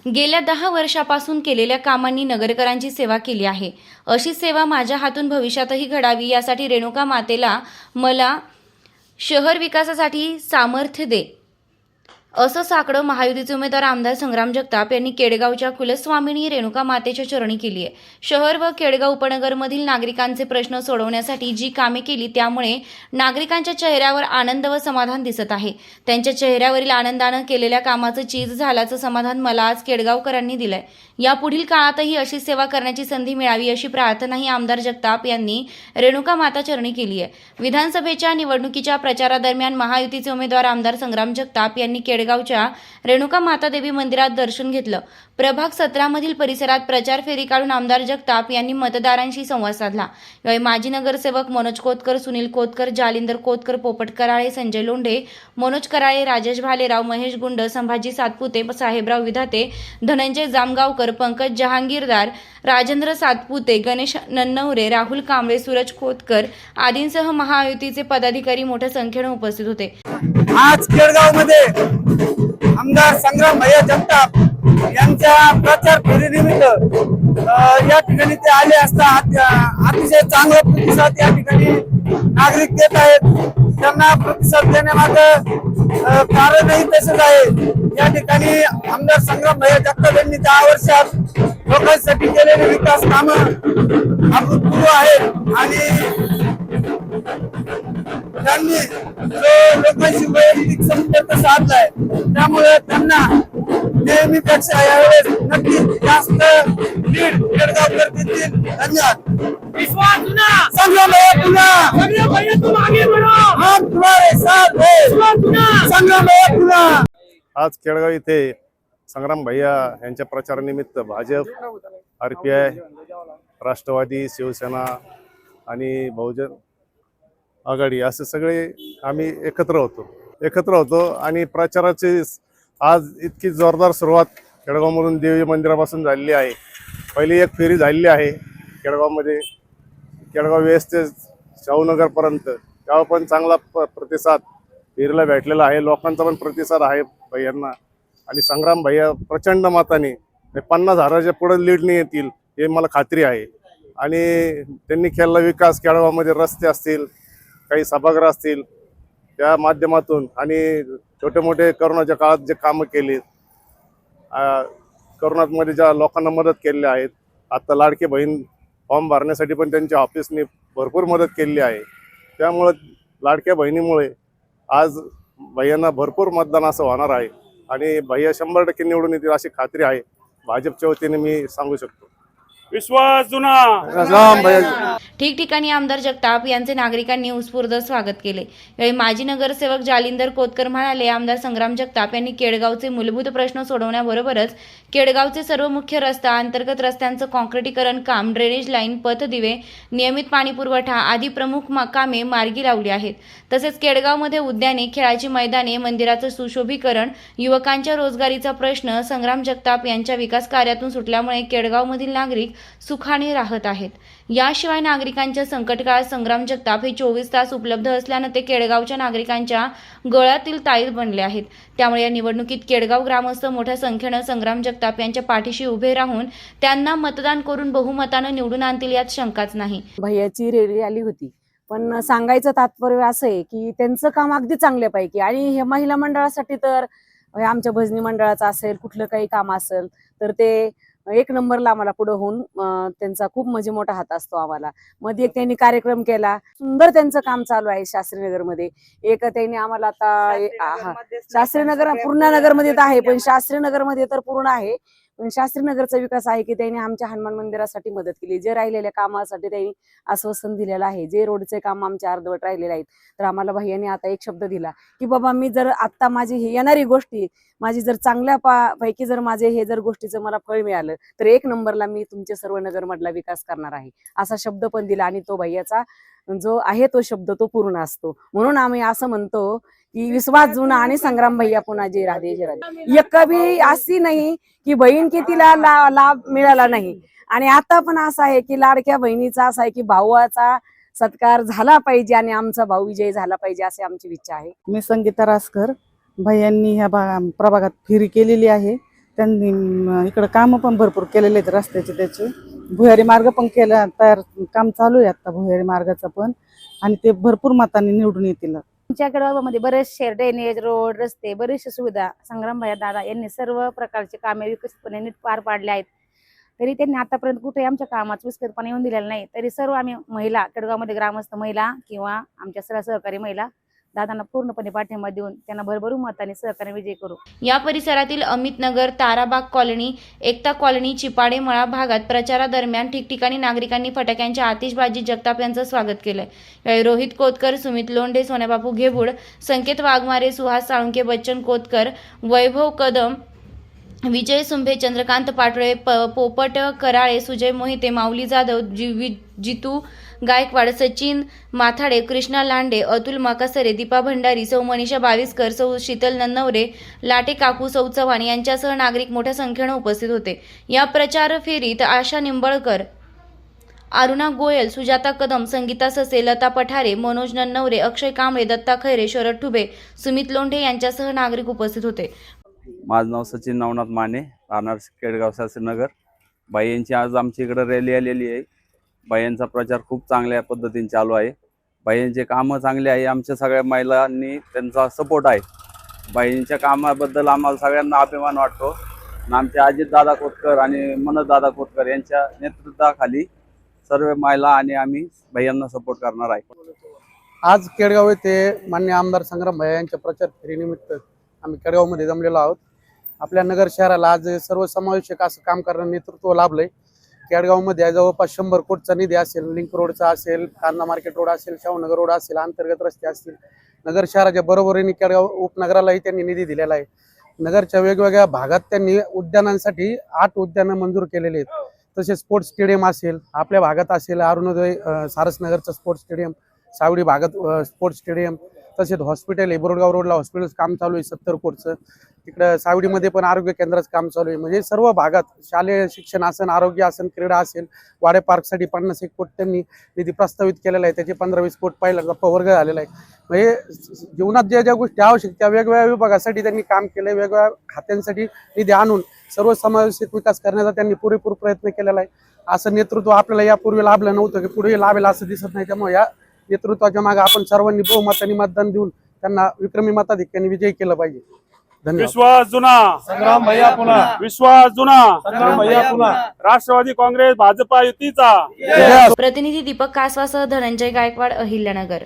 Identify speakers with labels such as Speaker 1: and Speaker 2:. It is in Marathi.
Speaker 1: गेल्या 10 वर्षापासून केलेल्या कामांनी नगरकरांची सेवा केली आहे. अशी सेवा माझ्या हातून भविष्यातही घडावी यासाठी रेणुका मातेला मला शहर विकासासाठी सामर्थ्य दे, असं साकडं महायुतीचे उमेदवार आमदार संग्राम जगताप यांनी केडगावच्या कुलस्वामिनी रेणुका मातेच्या चरणी केली आहे. शहर व केडगाव उपनगरमधील नागरिकांचे प्रश्न सोडवण्यासाठी जी कामे केली त्यामुळे नागरिकांच्या चेहऱ्यावर आनंद व समाधान दिसत आहे. त्यांच्या चेहऱ्यावरील आनंदानं केलेल्या कामाचं चीज झाल्याचं समाधान मला आज केडगावकरांनी दिलंय. यापुढील काळातही अशी सेवा करण्याची संधी मिळावी अशी प्रार्थनाही आमदार जगताप यांनी रेणुका माता चरणी केली आहे. विधानसभेच्या निवडणुकीच्या प्रचारादरम्यान महायुतीचे उमेदवार आमदार संग्राम जगताप यांनी केडगावच्या रेणुका माता देवी मंदिरात दर्शन घेतलं. प्रभाग 17 मधील परिसरात प्रचार फेरी काढून आमदार जगताप यांनी मतदारांशी संवाद साधला. यावेळी माजी नगरसेवक मनोज कोतकर, सुनील कोतकर, जालिंदर कोतकर, पोपट कराळे, संजय लोंढे, मनोज कराळे, राजेश भालेराव, महेश गुंड, संभाजी सातपुते, साहेबराव विधाते, धनंजय जामगावकर, पंकज जहांगीरदार, राजेंद्र सातपुते, गणेश नन्नवरे, राहुल कांबळे, सूरज खोतकर आदींसह महायुतीचे पदाधिकारी मोठ्या संख्येने उपस्थित होते.
Speaker 2: आज केडगावमध्ये आमदार संग्राम भैया जगताप यांच्या प्रचार फेरीनिमित्त या ठिकाणी ते आले असता अतिशय चांगला प्रतिसाद या ठिकाणी नागरिक देत आहेत. त्यांना प्रतिसाद देण्यामागं कारणही तसेच आहे. या ठिकाणी आमदार संग्राम भैया जगताप यांनी 10 वर्षात लोकांसाठी केलेले विकास कामं अभूतपूर्व आहेत आणि त्यांनी जो लोकांशी वैयक्तिक संपर्क साधलाय त्यामुळे त्यांना नेहमीपेक्षा यावेळेस नक्की जास्त लीड केडगाव करतील. धन्यवाद.
Speaker 3: विश्वास सुना,
Speaker 2: संग्राम भैया पुन्हा,
Speaker 3: संग्राम भैया तुम आगे बढ़ो,
Speaker 2: हम तुम्हारे साथ हैं.
Speaker 3: विश्वास सुना,
Speaker 2: संग्राम भैया पुन्हा.
Speaker 4: आज केडगाव इथे संग्राम भैया यांच्या प्रचारानिमित्त भाजप, RPI, राष्ट्रवादी, शिवसेना आणि बहुजन आघाडी असे सगळे आम्ही एकत्र होतो आणि प्रचाराची आज इतकी जोरदार सुरुवात केडगावमधून देवी मंदिरापासून झालेली आहे. पहिली एक फेरी झालेली आहे केडगावमध्ये, केडगाव वेस्ट ते शाहूनगरपर्यंत. तेव्हा पण चांगला प्रतिसाद फेरीला भेटलेला आहे. लोकांचा पण प्रतिसाद आहे भैयांना. आणि संग्राम भैया प्रचंड मताने 50,000च्या पुढे लीडने येतील हे मला खात्री आहे. आणि त्यांनी केलेला विकास केडगावमध्ये रस्ते असतील, काही सभागृह असतील, त्या माध्यमातून आणि छोटे मोठे करोनाच्या काळात जे कामं केली, करोनामध्ये ज्या लोकांना मदत केलेली आहेत. आता लाडके बहीण फॉर्म भरण्यासाठी पण त्यांच्या ऑफिसने भरपूर मदत केलेली आहे. त्यामुळं लाडक्या बहिणीमुळे आज भैयांना भरपूर मतदान असं होणार आहे आणि भैया 100% निवडून येतील अशी खात्री आहे. भाजपच्या वतीने मी सांगू शकतो.
Speaker 3: विश्वास सुना.
Speaker 4: राम भैया.
Speaker 1: ठिकठिकाणी आमदार जगताप यांचे नागरिकांनी उत्स्फूर्त स्वागत केले. यावेळी माजी नगरसेवक जालिंदर कोतकर म्हणाले, आमदार संग्राम जगताप यांनी केडगावचे मूलभूत प्रश्न सोडवण्याबरोबरच केडगावचे सर्व मुख्य रस्ता, अंतर्गत रस्त्यांचं काँक्रिटीकरण काम, ड्रेनेज लाईन, पथदिवे, नियमित पाणीपुरवठा आदी प्रमुख कामे मार्गी लावली आहेत. तसेच केडगावमध्ये उद्याने, खेळाची मैदाने, मंदिराचं सुशोभीकरण, युवकांच्या रोजगारीचा प्रश्न संग्राम जगताप यांच्या विकास कार्यातून सुटल्यामुळे केडगावमधील नागरिक सुखाने राहत आहेत. याशिवाय नागरिकांच्या संकटकाळात संग्राम जगताप हे 24 तास उपलब्ध असल्यानं ते केडगावच्या नागरिकांच्या गळ्यातील ताईत बनले आहेत. त्यामुळे या निवडणुकीत केडगाव ग्रामस्थ मोठ्या संख्येनं संग्राम जगताप यांच्या पाठीशी उभे राहून त्यांना मतदान करून बहुमतानं निवडून आणतील यात शंकाच नाही.
Speaker 5: भैयाची रॅली आली होती, पण सांगायचं तात्पर्य असं आहे की त्यांचं काम अगदी चांगल्यापैकी. आणि हे महिला मंडळासाठी तर आमच्या भजनी मंडळाचं असेल, कुठलं काही काम असेल तर ते 1 नंबरला आम्हाला पुढे होऊन त्यांचा खूप म्हणजे मोठा हात असतो आम्हाला. मध्ये एक त्यांनी कार्यक्रम केला, सुंदर त्यांचं काम चालू आहे शास्त्रीनगरमध्ये. एक त्यांनी आम्हाला आता शास्त्रीनगर पूर्ण नगरमध्ये तर आहे, पण शास्त्रीनगरमध्ये तर पूर्ण आहे. पण शास्त्रीनगरचा विकास आहे की त्यांनी आमच्या हनुमान मंदिरासाठी मदत केली. जे राहिलेल्या कामासाठी त्यांनी आश्वासन दिलेलं आहे. जे रोडचे काम आमचे अर्धवट राहिलेले आहेत, तर आम्हाला भैयाने आता एक शब्द दिला की बाबा मी जर आता माझी ही येणारी गोष्टी माझी जर चांगल्या पैकी जर माझे हे जर गोष्टीचं मला फळ मिळालं तर 1 नंबरला मी तुमचे सर्व नगरमधला विकास करणार आहे असा शब्द पण दिला. आणि तो भैयाचा जो आहे तो शब्द तो पूर्ण असतो. म्हणून आम्ही असं म्हणतो की विश्वास जुना आणि संग्राम भैया पुन्हा जे राधे जे राधे. एक कभी अशी नाही की बहीण की तिला लाभ मिळाला नाही. आणि आता पण असं आहे की लाडक्या बहिणीचा असं आहे की भावाचा सत्कार झाला पाहिजे आणि आमचा भाऊ विजय झाला पाहिजे अशी आमची इच्छा आहे.
Speaker 6: मी संगीता रासकर. भैयांनी ह्या प्रभागात फेरी केलेली आहे त्यांनी इकडं कामं पण भरपूर केलेले आहेत रस्त्याचे. त्याचे भुयारी मार्ग पण केला, तयार काम चालू आहे आता भुयारी मार्गाचं पण, आणि ते भरपूर मतांनी निवडून येतील.
Speaker 7: आमच्या गावामध्ये बरेचसे ड्रेनेज, रोड, रस्ते, बरेचशे सुविधा संग्रामभाई दादा यांनी सर्व प्रकारचे कामे विकसितपणे नीट पार पाडले आहेत. तरी त्यांनी आतापर्यंत कुठे आमच्या कामाचं विस्कळीतपणे येऊन दिलेलं नाही. तरी सर्व आम्ही महिला, केडगावमध्ये ग्रामस्थ महिला किंवा आमच्या सर्व सहकारी महिला दादांना पूर्णपणे पाठिंबा देऊन त्यांना भरभरून मताने सहकार्य विजयी करू.
Speaker 1: या परिसरातील अमितनगर, ताराबाग कॉलनी, एकता कॉलनी, चिपाडे मळा भागात प्रचारादरम्यान ठिकठिकाणी नागरिकांनी फटाक्यांच्या आतिषबाजी जगताप यांचं स्वागत केलंय. यावेळी रोहित कोतकर, सुमित लोंढे, सोन्याबापू घेबुड, संकेत वाघमारे, सुहास साळुंके, बच्चन कोतकर, वैभव कदम, विजय सुंभे, चंद्रकांत पाटोळे, पोपट कराळे, सुजय मोहिते, माऊली जाधव, जितू गायकवाड, सचिन माथाडे, कृष्णा लांडे, अतुल माकासरे, दीपा भंडारी, सौ मनीषा बाविस्कर, सौ शीतल नन्नवरे, लाटे काकू, सौ चव्हाण यांच्यासह नागरिक मोठ्या संख्येने उपस्थित होते. या प्रचार फेरीत आशा निंबळकर, अरुणा गोयल, सुजाता कदम, संगीता ससे, लता पठारे, मनोज नन्नवरे, अक्षय कांबळे, दत्ता खैरे, शरद ठुबे, सुमित लोंढे यांच्यासह नागरिक उपस्थित होते.
Speaker 8: माझं नाव सचिन नवनाथ माने, राहणार केडगाव शास्त्रीनगर. बाई यांची आज आमच्या इकडे रॅली आलेली आहे. बाई यांचा प्रचार खूप चांगल्या पद्धतीने चालू आहे. बाई यांचे कामं चांगले आहे. आमच्या सगळ्या महिलांनी त्यांचा सपोर्ट आहे. बाई यांच्या कामाबद्दल आम्हाला सगळ्यांना अभिमान वाटतो. आणि आमचे अजितदादा कोतकर आणि मनोजदादा कोतकर यांच्या नेतृत्वाखाली सर्व महिला आणि आम्ही बाई यांना सपोर्ट करणार आहे.
Speaker 9: आज केडगाव येथे माननीय आमदार संग्राम भैया यांच्या प्रचार फेरीनिमित्त आम्ही केडगावमध्ये जमलेलो आहोत. आपल्या नगर शहराला आज सर्वसमावेशक असं काम करण्याचं नेतृत्व लाभलंय. केडगावमध्ये जवळपास 100 कोटीचा निधी असेल, लिंक रोडचा असेल, कांदा मार्केट रोड असेल, शाहूनगर रोड असेल, अंतर्गत रस्ते असतील. नगर शहराच्या बरोबरीने केडगाव उपनगरालाही त्यांनी निधी दिलेला आहे. नगरच्या वेगवेगळ्या भागात त्यांनी उद्यानांसाठी 8 उद्यानं मंजूर केलेले आहेत. तसेच स्पोर्ट्स स्टेडियम असेल, आपल्या भागात असेल अरुणोदय सारसनगरचं स्पोर्ट्स स्टेडियम, सावडी भागात स्पोर्ट्स स्टेडियम, तसेच हॉस्पिटल आहे. बोरगाव रोडला हॉस्पिटलचं काम चालू आहे 70 कोटीचं. तिकडं सावडीमध्ये पण आरोग्य केंद्राचं काम चालू आहे. म्हणजे सर्व भागात शालेय शिक्षण असेल, आरोग्य असेल, क्रीडा असेल, वाडे पार्कसाठी 51 कोटी त्यांनी निधी प्रस्तावित केलेला आहे. त्याचे 15-20 कोटी पहिला गप्पा वर्ग झालेला आहे. म्हणजे जीवनात ज्या ज्या गोष्टी आवश्यक त्या वेगवेगळ्या विभागासाठी त्यांनी काम केलं. वेगवेगळ्या खात्यांसाठी निधी आणून सर्वसमावेशक विकास करण्याचा त्यांनी पुरेपूर प्रयत्न केलेला आहे. असं नेतृत्व आपल्याला यापूर्वी लाभलं नव्हतं, की पुढे लाभेल असं दिसत नाही. त्यामुळे या नेतृत्वाच्या मागे आपण सर्वांनी बहुमताने मतदान देऊन त्यांना विक्रमी मताधिक्याने विजयी केलं पाहिजे. धन्यवाद.
Speaker 3: विश्वास जुना,
Speaker 2: संग्राम भैया पुन्हा,
Speaker 3: विश्वास जुना,
Speaker 2: संग्राम भैया पुन्हा.
Speaker 3: राष्ट्रवादी काँग्रेस भाजपा युतीचा.
Speaker 1: प्रतिनिधी दीपक कासवासह धनंजय गायकवाड, अहिल्यानगर.